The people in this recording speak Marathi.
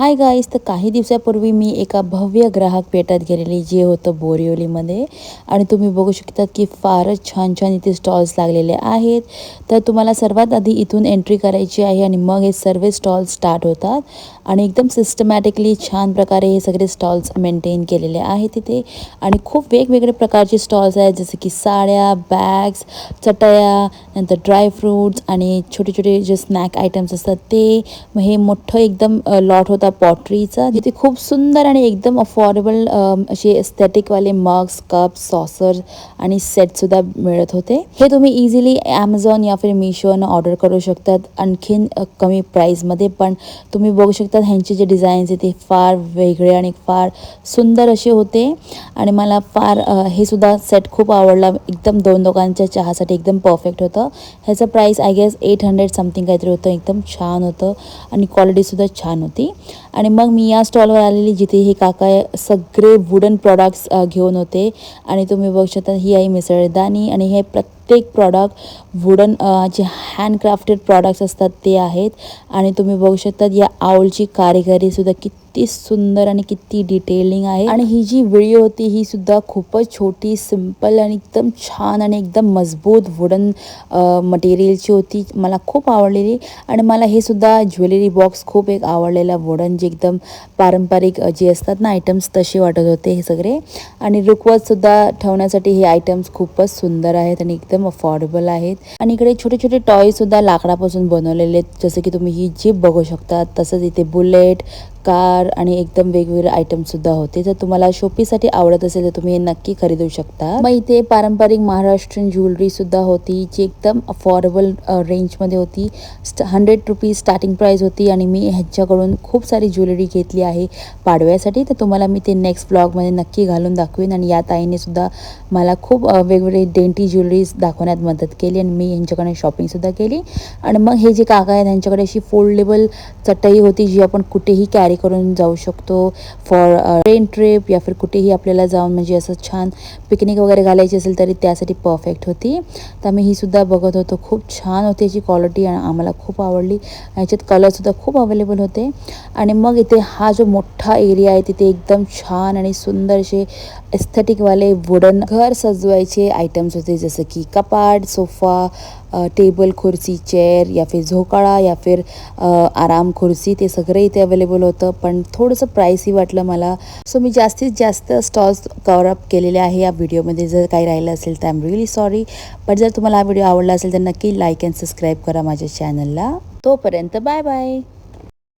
हाय गाईज, तर काही दिवसापूर्वी मी एका भव्य ग्राहक पेठात गेलेली जे होतं बोरिवलीमध्ये. आणि तुम्ही बघू शकता की फारच छान छान इथे स्टॉल्स लागलेले आहेत. तर तुम्हाला सर्वात आधी इथून एंट्री करायची आहे आणि मग हे सर्व स्टॉल्स स्टार्ट होतात. आणि एकदम सिस्टमॅटिकली छान प्रकारे हे सगळे स्टॉल्स मेंटेन केलेले आहेत तिथे. आणि खूप वेगवेगळे प्रकारचे स्टॉल्स आहेत, जसे की साड्या, बॅग्स, चटया, नंतर ड्रायफ्रूट्स आणि छोटे छोटे जे स्नॅक आयटम्स असतात ते. मग हे मोठं एकदम लॉट होता पॉटरीचा, जिथे खूप सुंदर आणि एकदम अफोर्डेबल असे एस्थेटिकवाले मग्स, कप्स, सॉसर आणि सेटसुद्धा मिळत होते. हे तुम्ही इझिली ॲमेझॉन या फिर मिशोनं ऑर्डर करू शकतात, आणखीन कमी प्राईसमध्ये. पण तुम्ही बघू शकता ह्यांचे जे डिझाईन्स आहेत ते फार वेगळे आणि फार सुंदर असे होते. आणि मला फार हे सुद्धा सेट खूप आवडला. एकदम दोन लोकांच्या चहासाठी एकदम परफेक्ट होतं. ह्याचं प्राईस आय गेस 800 समथिंग काहीतरी होतं. एकदम छान होतं आणि क्वालिटीसुद्धा छान होती. आणि मग मी या स्टॉलवर आलेली, जिथे हे काका सगळे वुडन प्रॉडक्ट्स घेऊन होते. आणि तुम्ही बघू शकता ही आहे मिसळदाणी, आणि हे प्रत्येक प्रॉडक्ट वुडन जे हँडक्राफ्टेड प्रॉडक्ट्स असतात ते आहेत. आणि तुम्ही बघू शकता या आऊलची कारिगिरीसुद्धा किती सुंदर आणि किती डिटेलिंग आहे. आणि ही जी व्हिडिओ होती ही सुद्धा खूपच छोटी, सिंपल आणि एकदम छान आणि एकदम मजबूत वुडन मटेरियलची होती. मला खूप आवडलेली. आणि मला हे सुद्धा ज्वेलरी बॉक्स खूप एक आवडलेला, वुडन जे एकदम पारंपरिक जे असतात ना आयटम्स, तसे वाटत होते हे सगळे. आणि रुखवतसुद्धा ठेवण्यासाठी हे आयटम्स खूपच सुंदर आहेत आणि एकदम अफोर्डेबल आहेत. आणि इकडे छोटे छोटे टॉयसुद्धा लाकडापासून बनवलेले आहेत, जसं की तुम्ही ही जीप बघू शकता. तसंच इथे बुलेट, कार आणि एकदम वेगवेगळे आयटमसुद्धा होते. जर तुम्हाला शोपीसाठी आवडत असेल तर तुम्ही हे नक्की खरीदू शकता. मग इथे पारंपरिक महाराष्ट्रीयन ज्वेलरीसुद्धा होती, जी एकदम अफोर्डेबल रेंजमध्ये होती. 100 रुपीज स्टार्टिंग प्राईस होती. आणि मी ह्यांच्याकडून खूप सारी ज्वेलरी घेतली आहे पाडव्यासाठी. तर तुम्हाला मी ते नेक्स्ट ब्लॉगमध्ये नक्की घालून दाखवेन. आणि या ताईने सुद्धा मला खूप वेगवेगळे डेंटी ज्वेलरीज दाखवण्यात मदत केली आणि मी ह्यांच्याकडे शॉपिंगसुद्धा केली. आणि मग हे जे काका आहेत त्यांच्याकडे अशी फोल्डेबल चटई होती, जी आपण कुठेही कॅरी करून जाऊ शकतो फॉर ट्रेन ट्रिप या फिर कुठेही आपल्याला जाऊन म्हणजे असं छान पिकनिक वगैरे घालायची असेल तरी त्यासाठी परफेक्ट होती. तर मी ही सुद्धा बघत होतो. खूप छान होती याची क्वालिटी आणि आम्हाला खूप आवडली. ह्याच्यात कलरसुद्धा खूप अवेलेबल होते. आणि मग इथे हा जो मोठा एरिया आहे तिथे एकदम छान आणि सुंदर असे एस्थेटिकवाले वुडन घर सजवायचे आयटम्स होते, जसं की कपाट, सोफा, टेबल, खुर्सी, चेअर या फिर झोकाळा या फिर आराम खुर्सी, ते सगळे इथे अवेलेबल होतं. पण थोडंसं प्राईसही वाटलं मला. सो मी जास्तीत जास्त स्टॉल्स कवर अप केलेले आहे या व्हिडिओमध्ये. जर काही राहिलं असेल तर आय एम रिअली सॉरी. पण जर तुम्हाला हा व्हिडिओ आवडला असेल तर नक्की लाईक अँड सबस्क्राईब करा माझ्या चॅनलला. तोपर्यंत बाय बाय.